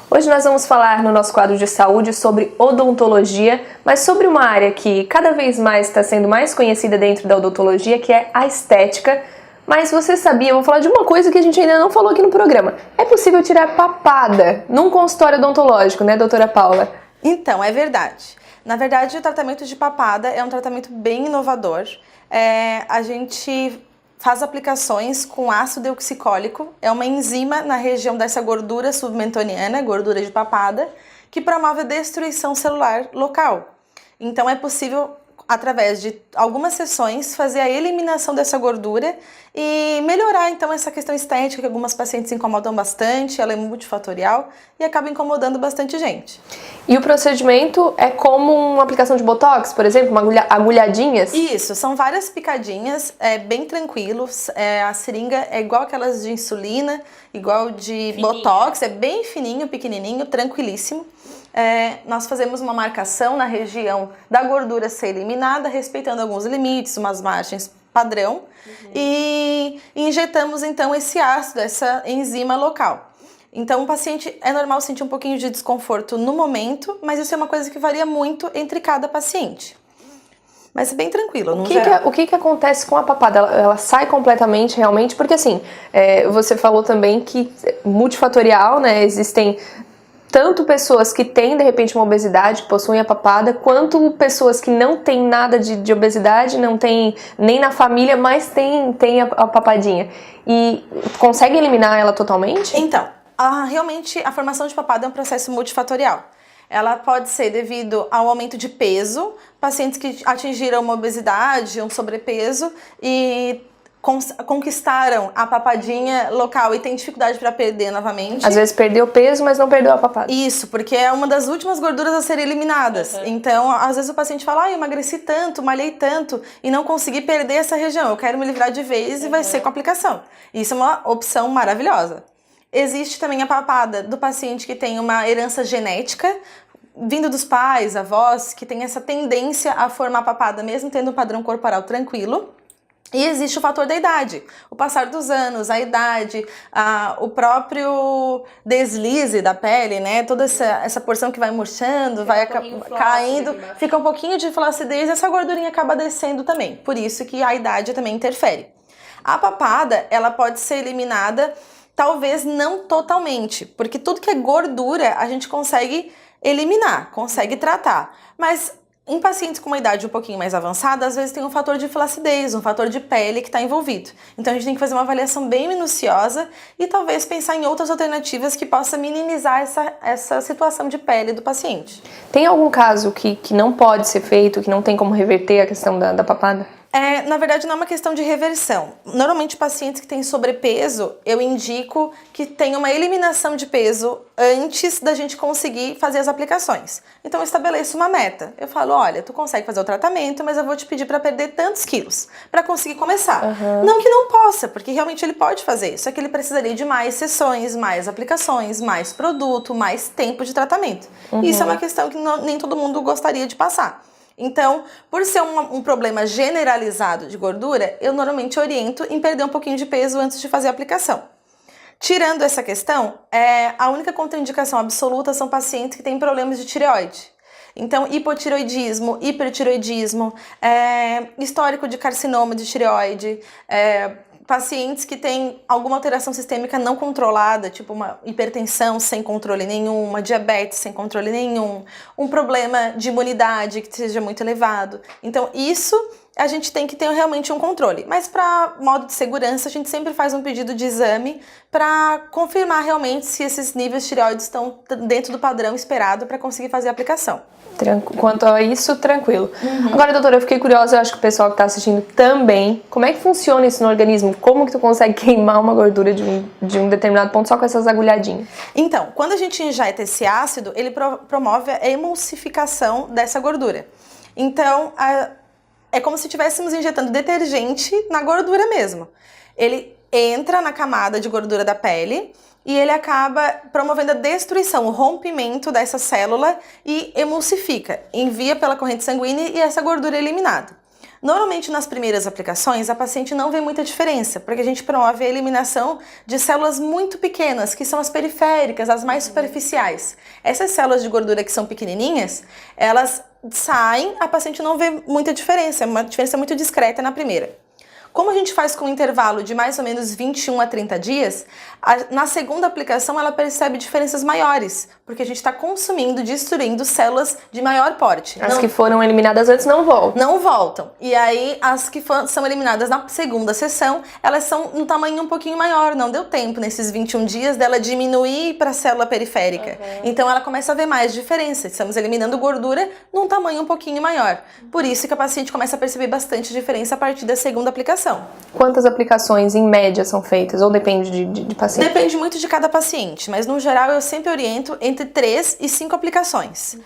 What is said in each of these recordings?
Hoje nós vamos falar no nosso quadro de saúde sobre odontologia, mas sobre uma área que cada vez mais está sendo mais conhecida dentro da odontologia, que é a estética. Mas você sabia, eu vou falar de uma coisa que a gente ainda não falou aqui no programa. É possível tirar papada num consultório odontológico, né, doutora Paula? Então, é verdade. Na verdade, o tratamento de papada é um tratamento bem inovador. A gente faz aplicações com ácido deoxicólico, é uma enzima na região dessa gordura submentoniana, gordura de papada, que promove a destruição celular local. Então é possível, através de algumas sessões, fazer a eliminação dessa gordura e melhorar então essa questão estética que algumas pacientes incomodam bastante, ela é multifatorial e acaba incomodando bastante gente. E o procedimento é como uma aplicação de botox, por exemplo, uma agulhadinhas? Isso, são várias picadinhas, é bem tranquilo, a seringa é igual aquelas de insulina, igual de botox, é bem fininho, pequenininho, tranquilíssimo. Nós fazemos uma marcação na região da gordura ser eliminada, respeitando alguns limites, umas margens padrão, e injetamos então esse ácido, essa enzima local. Então o paciente, é normal sentir um pouquinho de desconforto no momento, mas isso é uma coisa que varia muito entre cada paciente. Mas é bem tranquilo, no geral. O que acontece com a papada? Ela sai completamente, realmente? Porque assim, você falou também que multifatorial, né? Existem tanto pessoas que têm, de repente, uma obesidade, que possuem a papada, quanto pessoas que não têm nada de obesidade, não tem nem na família, mas tem a papadinha. E consegue eliminar ela totalmente? Então, realmente a formação de papada é um processo multifatorial. Ela pode ser devido ao aumento de peso, pacientes que atingiram uma obesidade, um sobrepeso e conquistaram a papadinha local e tem dificuldade para perder novamente. Às vezes perdeu peso, mas não perdeu a papada. Isso, porque é uma das últimas gorduras a serem eliminadas. Então, às vezes o paciente fala, eu emagreci tanto, malhei tanto e não consegui perder essa região, eu quero me livrar de vez e vai ser com aplicação. Isso é uma opção maravilhosa. Existe também a papada do paciente que tem uma herança genética, vindo dos pais, avós, que tem essa tendência a formar papada mesmo tendo um padrão corporal tranquilo. E existe o fator da idade, o passar dos anos, a idade, o próprio deslize da pele, né? Toda essa porção que vai murchando, vai caindo, fica um pouquinho de flacidez e essa gordurinha acaba descendo também. Por isso que a idade também interfere. A papada, ela pode ser eliminada, talvez não totalmente, porque tudo que é gordura a gente consegue eliminar, consegue tratar, mas em pacientes com uma idade um pouquinho mais avançada, às vezes tem um fator de flacidez, um fator de pele que está envolvido. Então a gente tem que fazer uma avaliação bem minuciosa e talvez pensar em outras alternativas que possa minimizar essa situação de pele do paciente. Tem algum caso que não pode ser feito, que não tem como reverter a questão da papada? Na verdade, não é uma questão de reversão. Normalmente, pacientes que têm sobrepeso, eu indico que tenha uma eliminação de peso antes da gente conseguir fazer as aplicações. Então, eu estabeleço uma meta. Eu falo, olha, tu consegue fazer o tratamento, mas eu vou te pedir para perder tantos quilos para conseguir começar. Não que não possa, porque realmente ele pode fazer isso. Só que ele precisaria de mais sessões, mais aplicações, mais produto, mais tempo de tratamento. Isso é uma questão que nem todo mundo gostaria de passar. Então, por ser um problema generalizado de gordura, eu normalmente oriento em perder um pouquinho de peso antes de fazer a aplicação. Tirando essa questão, a única contraindicação absoluta são pacientes que têm problemas de tireoide. Então, hipotireoidismo, hipertireoidismo, histórico de carcinoma de tireoide, pacientes que têm alguma alteração sistêmica não controlada, tipo uma hipertensão sem controle nenhum, uma diabetes sem controle nenhum, um problema de imunidade que seja muito elevado. Então, isso a gente tem que ter realmente um controle. Mas para modo de segurança, a gente sempre faz um pedido de exame para confirmar realmente se esses níveis de tireoide estão dentro do padrão esperado para conseguir fazer a aplicação. Quanto a isso, tranquilo. Agora, doutora, eu fiquei curiosa, eu acho que o pessoal que está assistindo também. Como é que funciona isso no organismo? Como que tu consegue queimar uma gordura de um determinado ponto só com essas agulhadinhas? Então, quando a gente injeta esse ácido, ele promove a emulsificação dessa gordura. Então, é como se estivéssemos injetando detergente na gordura mesmo. Ele entra na camada de gordura da pele e ele acaba promovendo a destruição, o rompimento dessa célula e emulsifica, envia pela corrente sanguínea e essa gordura é eliminada. Normalmente, nas primeiras aplicações, a paciente não vê muita diferença, porque a gente promove a eliminação de células muito pequenas, que são as periféricas, as mais superficiais. Essas células de gordura que são pequenininhas, elas saem, a paciente não vê muita diferença, é uma diferença muito discreta na primeira. Como a gente faz com um intervalo de mais ou menos 21 a 30 dias, na segunda aplicação ela percebe diferenças maiores, porque a gente está consumindo, destruindo células de maior porte. As que foram eliminadas antes não voltam. Não voltam. E aí, as que são eliminadas na segunda sessão, elas são um tamanho um pouquinho maior. Não deu tempo nesses 21 dias dela diminuir para a célula periférica. Então, ela começa a ver mais diferença. Estamos eliminando gordura num tamanho um pouquinho maior. Por isso que a paciente começa a perceber bastante diferença a partir da segunda aplicação. Quantas aplicações, em média, são feitas? Ou depende de paciente? Depende muito de cada paciente, mas no geral eu sempre oriento entre 3 e 5 aplicações.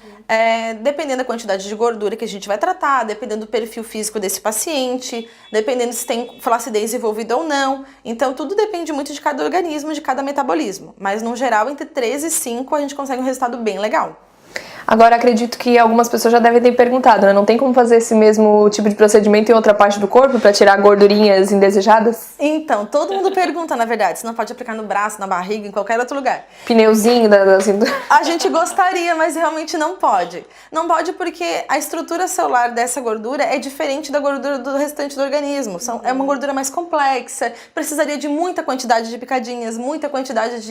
Dependendo da quantidade de gordura que a gente vai tratar, dependendo do perfil físico desse paciente, dependendo se tem flacidez envolvida ou não. Então tudo depende muito de cada organismo, de cada metabolismo. Mas no geral, entre 3 e 5 a gente consegue um resultado bem legal. Agora, acredito que algumas pessoas já devem ter perguntado, né? Não tem como fazer esse mesmo tipo de procedimento em outra parte do corpo para tirar gordurinhas indesejadas? Então, todo mundo pergunta, na verdade, se não pode aplicar no braço, na barriga, em qualquer outro lugar. Pneuzinho da cintura? A gente gostaria, mas realmente não pode. Não pode porque a estrutura celular dessa gordura é diferente da gordura do restante do organismo. É uma gordura mais complexa, precisaria de muita quantidade de picadinhas, muita quantidade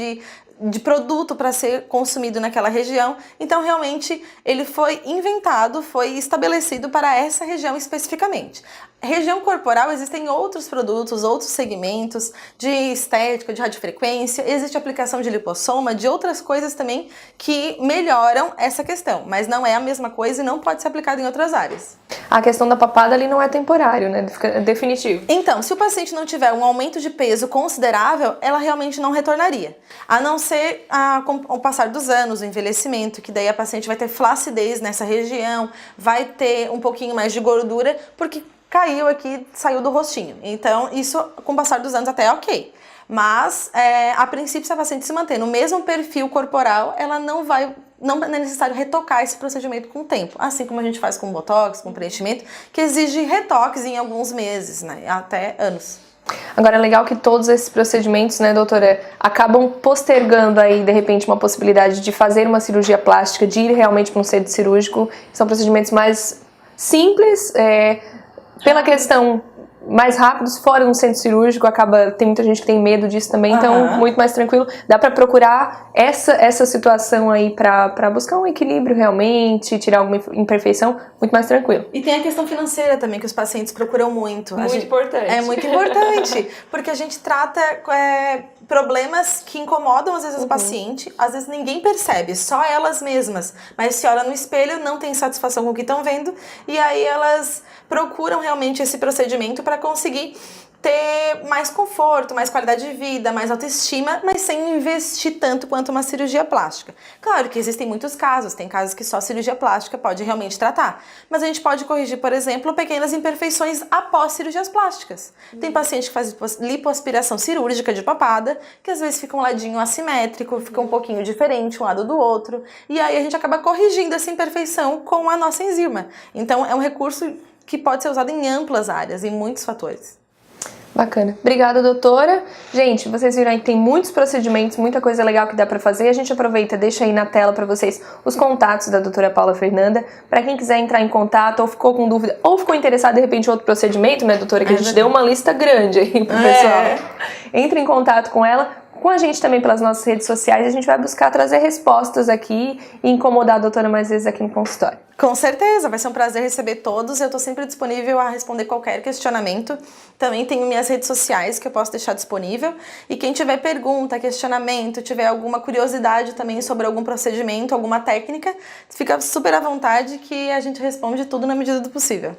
de produto para ser consumido naquela região. Então, realmente, ele foi inventado, foi estabelecido para essa região especificamente. Região corporal, existem outros produtos, outros segmentos de estética, de radiofrequência, existe aplicação de lipossoma, de outras coisas também que melhoram essa questão, mas não é a mesma coisa e não pode ser aplicado em outras áreas. A questão da papada ali não é temporário, né? Fica definitivo. Então, se o paciente não tiver um aumento de peso considerável, ela realmente não retornaria. A não ser com o passar dos anos, o envelhecimento, que daí a paciente vai ter flacidez nessa região, vai ter um pouquinho mais de gordura, porque caiu aqui, saiu do rostinho. Então, isso com o passar dos anos até é ok. Mas, a princípio, se a paciente se manter no mesmo perfil corporal, ela não é necessário retocar esse procedimento com o tempo. Assim como a gente faz com botox, com preenchimento, que exige retoques em alguns meses, né? Até anos. Agora, é legal que todos esses procedimentos, né, doutora, acabam postergando aí, de repente, uma possibilidade de fazer uma cirurgia plástica, de ir realmente para um centro cirúrgico. São procedimentos mais simples, pela questão mais rápidos, fora de um centro cirúrgico, tem muita gente que tem medo disso também, então muito mais tranquilo. Dá pra procurar essa situação aí pra buscar um equilíbrio realmente, tirar alguma imperfeição, muito mais tranquilo. E tem a questão financeira também, que os pacientes procuram muito. Importante. É muito importante, porque a gente trata problemas que incomodam às vezes o paciente, às vezes ninguém percebe, só elas mesmas, mas se olha no espelho, não tem satisfação com o que estão vendo, e aí elas procuram realmente esse procedimento para conseguir ter mais conforto, mais qualidade de vida, mais autoestima, mas sem investir tanto quanto uma cirurgia plástica. Claro que existem muitos casos, tem casos que só cirurgia plástica pode realmente tratar, mas a gente pode corrigir, por exemplo, pequenas imperfeições após cirurgias plásticas. Tem paciente que faz lipoaspiração cirúrgica de papada, que às vezes fica um ladinho assimétrico, fica um pouquinho diferente um lado do outro, e aí a gente acaba corrigindo essa imperfeição com a nossa enzima. Então é um recurso que pode ser usado em amplas áreas, em muitos fatores. Bacana. Obrigada, doutora. Gente, vocês viram aí que tem muitos procedimentos, muita coisa legal que dá pra fazer. A gente aproveita, deixa aí na tela pra vocês os contatos da doutora Paula Fernanda. Pra quem quiser entrar em contato, ou ficou com dúvida, ou ficou interessado de repente em outro procedimento, né, doutora? Que a gente deu uma lista grande aí pro pessoal. Entre em contato com ela. Com a gente também pelas nossas redes sociais, a gente vai buscar trazer respostas aqui e incomodar a doutora mais vezes aqui no consultório. Com certeza, vai ser um prazer receber todos. Eu estou sempre disponível a responder qualquer questionamento. Também tenho minhas redes sociais que eu posso deixar disponível. E quem tiver pergunta, questionamento, tiver alguma curiosidade também sobre algum procedimento, alguma técnica, fica super à vontade que a gente responde tudo na medida do possível.